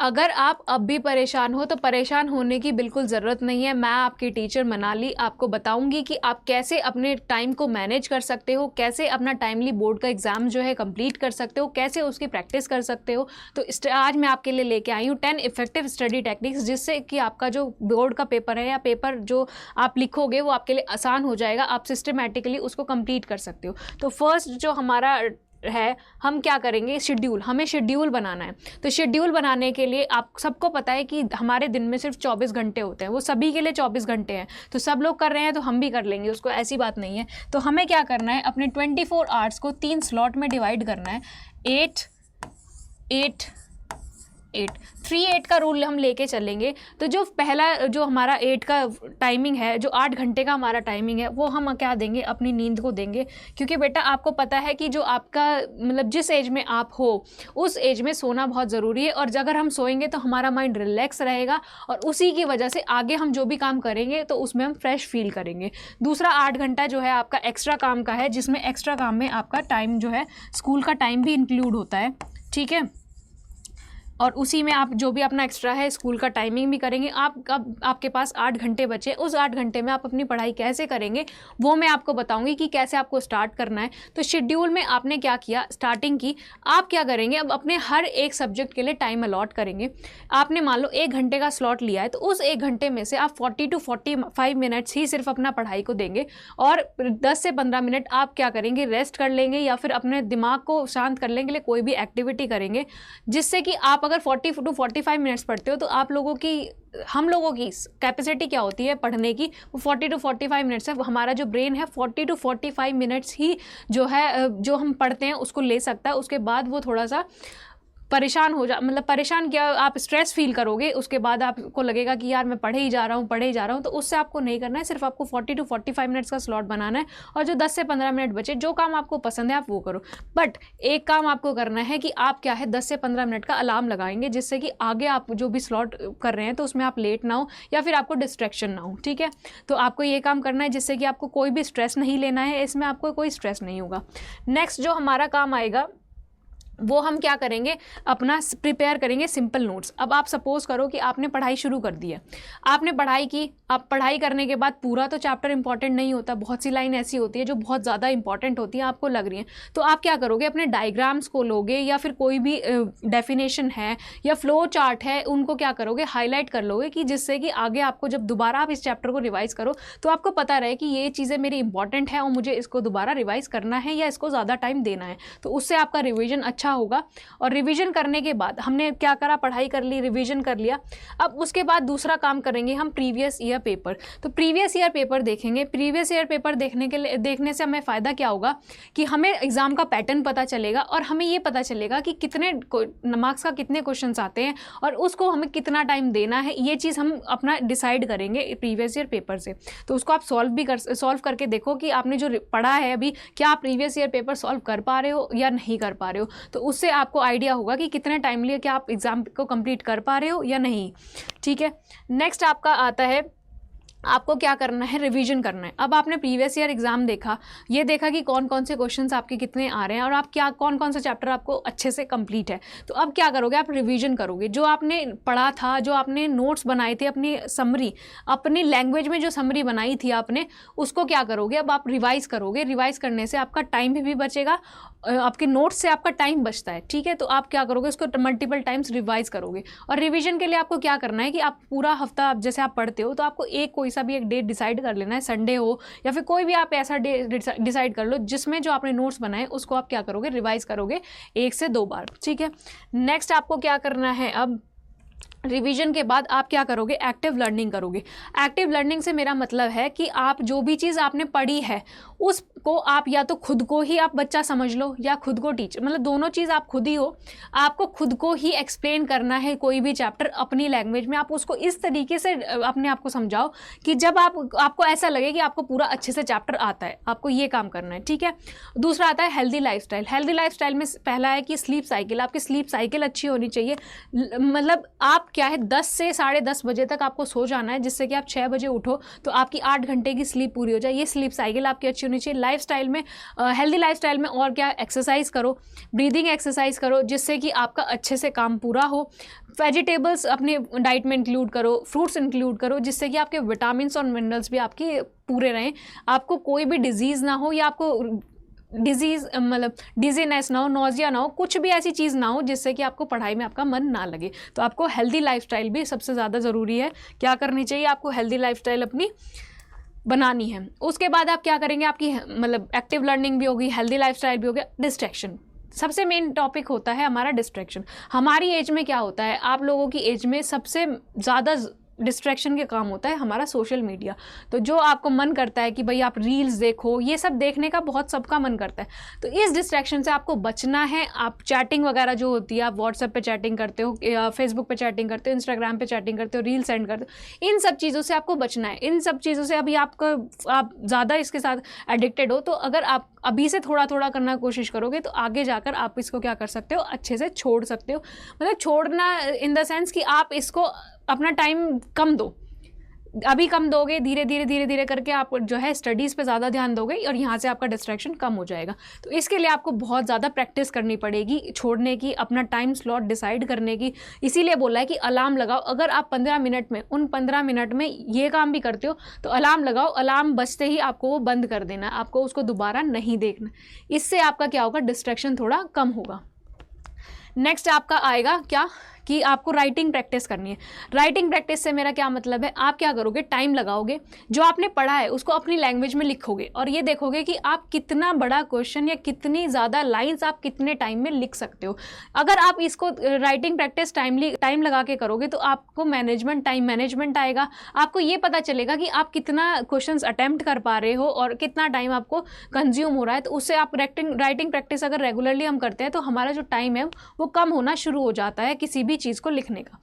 अगर आप अब भी परेशान हो तो परेशान होने की बिल्कुल ज़रूरत नहीं है। मैं आपकी टीचर मनाली आपको बताऊंगी कि आप कैसे अपने टाइम को मैनेज कर सकते हो, कैसे अपना टाइमली बोर्ड का एग्ज़ाम जो है कंप्लीट कर सकते हो, कैसे उसकी प्रैक्टिस कर सकते हो। तो आज मैं आपके लिए लेके आई हूँ 10 इफेक्टिव स्टडी टेक्निक्स, जिससे कि आपका जो बोर्ड का पेपर है या पेपर जो आप लिखोगे वो आपके लिए आसान हो जाएगा, आप सिस्टमेटिकली उसको कंप्लीट कर सकते हो। तो फर्स्ट जो हमारा है, हम क्या करेंगे, शेड्यूल, हमें शेड्यूल बनाना है। तो शेड्यूल बनाने के लिए आप सबको पता है कि हमारे दिन में सिर्फ 24 घंटे होते हैं, वो सभी के लिए 24 घंटे हैं। तो सब लोग कर रहे हैं तो हम भी कर लेंगे, उसको ऐसी बात नहीं है। तो हमें क्या करना है, अपने 24 आवर्स को 3 स्लॉट में डिवाइड करना है। 8 8 8 3-8 का रूल हम लेके चलेंगे। तो जो पहला जो हमारा 8 का टाइमिंग है, जो 8 घंटे का हमारा टाइमिंग है, वो हम क्या देंगे, अपनी नींद को देंगे। क्योंकि बेटा आपको पता है कि जो आपका मतलब जिस एज में आप हो उस एज में सोना बहुत ज़रूरी है, और अगर हम सोएंगे तो हमारा माइंड रिलैक्स रहेगा और उसी की वजह से आगे हम जो भी काम करेंगे तो उसमें हम फ्रेश फील करेंगे। दूसरा 8 घंटा जो है आपका एक्स्ट्रा काम का है, जिसमें एक्स्ट्रा काम में आपका टाइम जो है स्कूल का टाइम भी इंक्लूड होता है, ठीक है। और उसी में आप जो भी अपना एक्स्ट्रा है स्कूल का टाइमिंग भी करेंगे। आपके पास 8 घंटे बचे, उस 8 घंटे में आप अपनी पढ़ाई कैसे करेंगे वो मैं आपको बताऊंगी कि कैसे आपको स्टार्ट करना है। तो शेड्यूल में आपने क्या किया, स्टार्टिंग की, आप क्या करेंगे, अब अपने हर एक सब्जेक्ट के लिए टाइम अलॉट करेंगे। आपने मान लो 1 घंटे का स्लॉट लिया है, तो उस 1 घंटे में से आप 40 to 45 मिनट्स ही सिर्फ अपना पढ़ाई को देंगे, और 10 से 15 मिनट आप क्या करेंगे, रेस्ट कर लेंगे या फिर अपने दिमाग को शांत करने के लिए कोई भी एक्टिविटी करेंगे, जिससे कि आप अगर 40 to 45 मिनट्स पढ़ते हो तो आप लोगों की, हम लोगों की कैपेसिटी क्या होती है पढ़ने की, वो 40 to 45 मिनट्स है। हमारा जो ब्रेन है 40 to 45 मिनट्स ही जो है जो हम पढ़ते हैं उसको ले सकता है। उसके बाद वो थोड़ा सा परेशान हो मतलब परेशान क्या, आप स्ट्रेस फील करोगे, उसके बाद आपको लगेगा कि यार मैं पढ़े ही जा रहा हूँ। तो उससे आपको नहीं करना है, सिर्फ आपको 40 to 45 मिनट्स का स्लॉट बनाना है, और जो 10 से 15 मिनट बचे, जो काम आपको पसंद है आप वो करो। बट एक काम आपको करना है कि आप क्या है 10 से 15 मिनट का अलार्म लगाएंगे, जिससे कि आगे आप जो भी स्लॉट कर रहे हैं तो उसमें आप लेट ना हो या फिर आपको डिस्ट्रैक्शन ना हो, ठीक है। तो आपको ये काम करना है जिससे कि आपको कोई भी स्ट्रेस नहीं लेना है, इसमें आपको कोई स्ट्रेस नहीं होगा। नेक्स्ट जो हमारा काम आएगा वो हम क्या करेंगे, अपना प्रिपेयर करेंगे सिंपल नोट्स। अब आप सपोज करो कि आपने पढ़ाई शुरू कर दी है, आपने पढ़ाई की, आप पढ़ाई करने के बाद पूरा तो चैप्टर इंपॉर्टेंट नहीं होता, बहुत सी लाइन ऐसी होती है जो बहुत ज़्यादा इंपॉर्टेंट होती है, आपको लग रही है, तो आप क्या करोगे, अपने डायग्राम्स को लोगे या फिर कोई भी डेफिनेशन है या फ्लो चार्ट है, उनको क्या करोगे, हाईलाइट कर लोगे, कि जिससे कि आगे आपको जब दोबारा आप इस चैप्टर को रिवाइज करो तो आपको पता रहे कि ये चीज़ें मेरी इंपॉर्टेंट है और मुझे इसको दोबारा रिवाइज करना है या इसको ज़्यादा टाइम देना है। तो उससे आपका रिविजन अच्छा होगा। और रिवीजन करने के बाद हमने क्या करा, पढ़ाई कर ली, रिवीजन कर लिया। अब उसके बाद दूसरा काम करेंगे हम प्रीवियस ईयर पेपर। तो प्रीवियस ईयर पेपर देखेंगे। प्रीवियस ईयर पेपर देखने से हमें फ़ायदा क्या होगा कि हमें एग्जाम का पैटर्न पता चलेगा और हमें ये पता चलेगा कि कितने मार्क्स का कितने क्वेश्चन आते हैं और उसको हमें कितना टाइम देना है, ये चीज़ हम अपना डिसाइड करेंगे प्रीवियस ईयर पेपर से। तो उसको आप सॉल्व करके देखो कि आपने जो पढ़ा है अभी, क्या आप प्रीवियस ईयर पेपर सॉल्व कर पा रहे हो या नहीं कर पा रहे हो। तो उससे आपको आइडिया होगा कि कितने टाइम लिए क्या आप एग्जाम को कंप्लीट कर पा रहे हो या नहीं, ठीक है। नेक्स्ट आपका आता है, आपको क्या करना है, रिवीजन करना है। अब आपने प्रीवियस ईयर एग्जाम देखा, ये देखा कि कौन कौन से क्वेश्चंस आपके कितने आ रहे हैं और आप क्या कौन कौन सा चैप्टर आपको अच्छे से कंप्लीट है। तो अब क्या करोगे, आप रिवीजन करोगे। जो आपने पढ़ा था, जो आपने नोट्स बनाए थे, अपनी समरी, अपनी लैंग्वेज में जो समरी बनाई थी आपने, उसको क्या करोगे, अब आप रिवाइज करोगे। रिवाइज करने से आपका टाइम भी बचेगा, आपके नोट्स से आपका टाइम बचता है, ठीक है। तो आप क्या करोगे, उसको मल्टीपल टाइम्स रिवाइज करोगे। और रिवीजन के लिए आपको क्या करना है कि आप पूरा हफ्ता जैसे आप पढ़ते हो तो आपको कोई सा भी एक डेट डिसाइड कर लेना है, संडे हो या फिर कोई भी आप ऐसा डे डिसाइड कर लो जिसमें जो आपने नोट्स बनाए उसको आप क्या करोगे, रिवाइज करोगे 1 से 2 बार, ठीक है। नेक्स्ट आपको क्या करना है, अब रिवीजन के बाद आप क्या करोगे, एक्टिव लर्निंग करोगे। एक्टिव लर्निंग से मेरा मतलब है कि आप जो भी चीज़ आपने पढ़ी है उसको आप या तो खुद को ही आप बच्चा समझ लो या खुद को टीचर, मतलब दोनों चीज़ आप खुद ही हो। आपको खुद को ही एक्सप्लेन करना है कोई भी चैप्टर अपनी लैंग्वेज में। आप उसको इस तरीके से अपने आप को समझाओ कि जब आपको ऐसा लगे कि आपको पूरा अच्छे से चैप्टर आता है। आपको ये काम करना है, ठीक है। दूसरा आता है हेल्दी लाइफस्टाइल। हेल्दी लाइफस्टाइल में पहला है कि स्लीप साइकिल, आपकी स्लीप साइकिल अच्छी होनी चाहिए। मतलब आप क्या है 10 से 10:30 बजे तक आपको सो जाना है, जिससे कि आप 6 बजे उठो तो आपकी 8 घंटे की स्लीप पूरी हो जाए। ये स्लीप साइकिल आपकी अच्छी होनी चाहिए। लाइफस्टाइल में, हेल्दी लाइफस्टाइल में और क्या, एक्सरसाइज करो, ब्रीदिंग एक्सरसाइज करो, जिससे कि आपका अच्छे से काम पूरा हो। वेजिटेबल्स अपनी डाइट में इंक्लूड करो, फ्रूट्स इंक्लूड करो, जिससे कि आपके विटामिन्स और मिनरल्स भी आपकी पूरे रहें, आपको कोई भी डिजीज़ ना हो, या आपको डिजीज़ मतलब डिजीनेस ना हो, नोजिया ना हो, कुछ भी ऐसी चीज़ ना हो जिससे कि आपको पढ़ाई में आपका मन ना लगे। तो आपको हेल्दी लाइफस्टाइल भी सबसे ज़्यादा ज़रूरी है। क्या करनी चाहिए आपको, हेल्दी लाइफस्टाइल अपनी बनानी है। उसके बाद आप क्या करेंगे, आपकी मतलब एक्टिव लर्निंग भी होगी, हेल्दी लाइफस्टाइल भी हो गया। डिस्ट्रैक्शन सबसे मेन टॉपिक होता है हमारा डिस्ट्रैक्शन। हमारी एज में क्या होता है, आप लोगों की एज में सबसे ज़्यादा डिस्ट्रैक्शन के काम होता है हमारा सोशल मीडिया। तो जो आपको मन करता है कि भाई आप रील्स देखो, ये सब देखने का बहुत सबका मन करता है। तो इस डिस्ट्रैक्शन से आपको बचना है। आप चैटिंग वगैरह जो होती है, आप व्हाट्सएप पे चैटिंग करते हो, या फेसबुक पे चैटिंग करते हो, इंस्टाग्राम पे चैटिंग करते हो, रील सेंड करते हो, इन सब चीज़ों से आपको बचना है। इन सब चीज़ों से अभी आप ज़्यादा इसके साथ एडिक्टेड हो, तो अगर आप अभी से थोड़ा थोड़ा करना कोशिश करोगे तो आगे जाकर आप इसको क्या कर सकते हो, अच्छे से छोड़ सकते हो। मतलब छोड़ना इन द सेंस कि आप इसको अपना टाइम कम दो, अभी कम दोगे, धीरे धीरे करके आप जो है स्टडीज़ पे ज़्यादा ध्यान दोगे और यहाँ से आपका डिस्ट्रैक्शन कम हो जाएगा। तो इसके लिए आपको बहुत ज़्यादा प्रैक्टिस करनी पड़ेगी छोड़ने की, अपना टाइम स्लॉट डिसाइड करने की। इसीलिए बोला है कि अलार्म लगाओ। अगर आप 15 मिनट में, उन 15 मिनट में ये काम भी करते हो तो अलार्म लगाओ। अलार्म बजते ही आपको वो बंद कर देना, आपको उसको दोबारा नहीं देखना। इससे आपका क्या होगा, डिस्ट्रैक्शन थोड़ा कम होगा। नेक्स्ट आपका आएगा क्या कि आपको राइटिंग प्रैक्टिस करनी है। राइटिंग प्रैक्टिस से मेरा क्या मतलब है, आप क्या करोगे, टाइम लगाओगे, जो आपने पढ़ा है उसको अपनी लैंग्वेज में लिखोगे और ये देखोगे कि आप कितना बड़ा क्वेश्चन या कितनी ज़्यादा लाइंस आप कितने टाइम में लिख सकते हो। अगर आप इसको राइटिंग प्रैक्टिस टाइम लगा के करोगे तो आपको टाइम मैनेजमेंट आएगा। आपको ये पता चलेगा कि आप कितना क्वेश्चन अटैम्प्ट कर पा रहे हो और कितना टाइम आपको कंज्यूम हो रहा है। तो उससे आप राइटिंग प्रैक्टिस अगर रेगुलरली हम करते हैं तो हमारा जो टाइम है वो कम होना शुरू हो जाता है किसी भी चीज़ को लिखने का।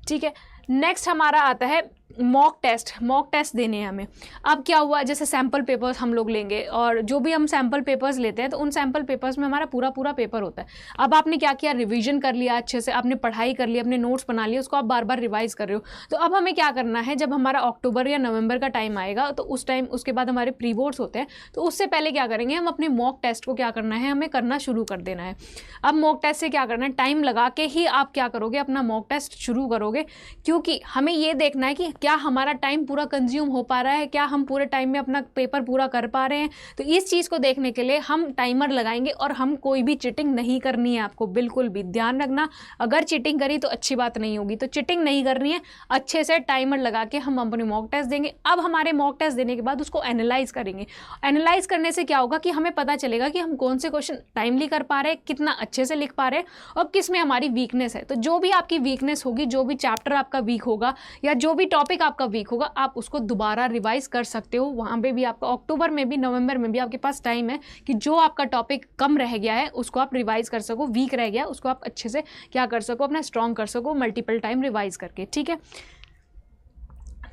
ठीक है, नेक्स्ट हमारा आता है मॉक टेस्ट देने हैं हमें। अब क्या हुआ, जैसे सैम्पल पेपर्स हम लोग लेंगे और जो भी हम सैम्पल पेपर्स लेते हैं तो उन सैम्पल पेपर्स में हमारा पूरा पेपर होता है। अब आपने क्या किया, रिवीजन कर लिया अच्छे से, आपने पढ़ाई कर ली, अपने नोट्स बना लिए, उसको आप बार बार रिवाइज कर रहे हो। तो अब हमें क्या करना है, जब हमारा अक्टूबर या नवंबर का टाइम आएगा तो उस टाइम, उसके बाद हमारे प्री बोर्ड्स होते हैं, तो उससे पहले क्या करेंगे, हम अपने मॉक टेस्ट को क्या करना है, हमें करना शुरू कर देना है। अब मॉक टेस्ट से क्या करना है, टाइम लगा के ही आप क्या करोगे, अपना मॉक टेस्ट शुरू करोगे, क्योंकि हमें ये देखना है कि क्या हमारा टाइम पूरा कंज्यूम हो पा रहा है, क्या हम पूरे टाइम में अपना पेपर पूरा कर पा रहे हैं। तो इस चीज़ को देखने के लिए हम टाइमर लगाएंगे और हम कोई भी चीटिंग नहीं करनी है, आपको बिल्कुल भी ध्यान रखना। अगर चीटिंग करी तो अच्छी बात नहीं होगी, तो चीटिंग नहीं करनी है। अच्छे से टाइमर लगा के हम अपने मॉक टेस्ट देंगे। अब हमारे मॉक टेस्ट देने के बाद उसको एनालाइज करेंगे। एनालाइज करने से क्या होगा कि हमें पता चलेगा कि हम कौन से क्वेश्चन टाइमली कर पा रहे हैं, कितना अच्छे से लिख पा रहे हैं और किस में हमारी वीकनेस है। तो जो भी आपकी वीकनेस होगी, जो भी चैप्टर आपका वीक होगा या जो भी टॉपिक आपका वीक होगा, आप उसको दोबारा रिवाइज कर सकते हो। वहाँ पे भी आपका अक्टूबर में भी, नवंबर में भी आपके पास टाइम है कि जो आपका टॉपिक कम रह गया है उसको आप रिवाइज कर सको, वीक रह गया उसको आप अच्छे से क्या कर सको, अपना स्ट्रॉन्ग कर सको मल्टीपल टाइम रिवाइज करके। ठीक है,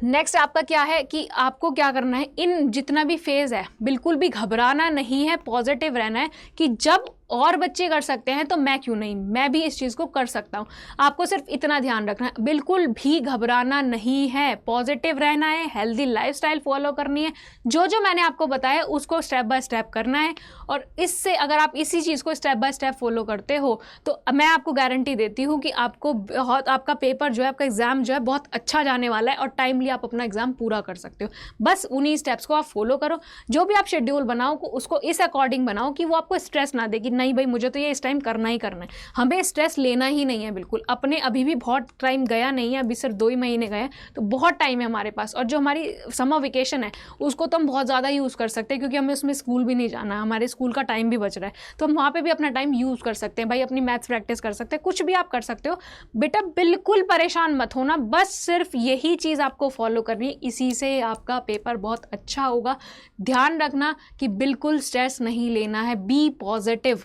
नेक्स्ट आपका क्या है कि आपको क्या करना है, इन जितना भी फेज़ है बिल्कुल भी घबराना नहीं है, पॉजिटिव रहना है कि जब और बच्चे कर सकते हैं तो मैं क्यों नहीं, मैं भी इस चीज़ को कर सकता हूँ। आपको सिर्फ इतना ध्यान रखना है, बिल्कुल भी घबराना नहीं है, पॉजिटिव रहना है, हेल्दी लाइफस्टाइल फॉलो करनी है। जो जो मैंने आपको बताया उसको स्टेप बाय स्टेप करना है और इससे अगर आप इसी चीज़ को स्टेप बाय स्टेप फॉलो करते हो तो मैं आपको गारंटी देती हूँ कि आपको बहुत, आपका पेपर जो है, आपका एग्ज़ाम जो है बहुत अच्छा जाने वाला है और टाइमली आप अपना एग्ज़ाम पूरा कर सकते हो। बस उन्हीं स्टेप्स को आप फॉलो करो। जो भी आप शेड्यूल बनाओ उसको इस अकॉर्डिंग बनाओ कि वो आपको स्ट्रेस ना दे कि नहीं भाई मुझे तो ये इस टाइम करना ही करना है। हमें स्ट्रेस लेना ही नहीं है बिल्कुल। अपने अभी भी बहुत टाइम गया नहीं है, अभी सिर्फ 2 ही महीने गए हैं, तो बहुत टाइम है हमारे पास। और जो हमारी समर वेकेशन है उसको तो हम बहुत ज़्यादा यूज़ कर सकते हैं क्योंकि हमें उसमें स्कूल भी नहीं जाना, हमारे स्कूल का टाइम भी बच रहा है, तो हम वहाँ पर भी अपना टाइम यूज़ कर सकते हैं। भाई अपनी मैथ्स प्रैक्टिस कर सकते हैं, कुछ भी आप कर सकते हो। बेटा बिल्कुल परेशान मत होना, बस सिर्फ यही चीज़ आपको फॉलो करनी है, इसी से आपका पेपर बहुत अच्छा होगा। ध्यान रखना कि बिल्कुल स्ट्रेस नहीं लेना है, बी पॉजिटिव।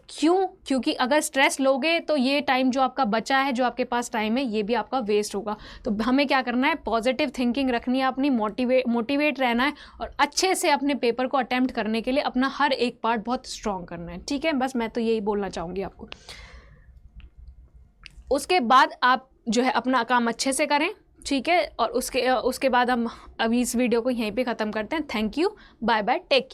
क्यों? क्योंकि अगर स्ट्रेस लोगे तो ये टाइम जो आपका बचा है, जो आपके पास टाइम है, ये भी आपका वेस्ट होगा। तो हमें क्या करना है, पॉजिटिव थिंकिंग रखनी है, अपनी मोटिवेट रहना है और अच्छे से अपने पेपर को अटेम्प्ट करने के लिए अपना हर एक पार्ट बहुत स्ट्रॉन्ग करना है। ठीक है, बस मैं तो यही बोलना चाहूँगी आपको। उसके बाद आप जो है अपना काम अच्छे से करें, ठीक है। और उसके बाद हम अभी इस वीडियो को यहीं पे ख़त्म करते हैं। Thank you, bye bye, take care.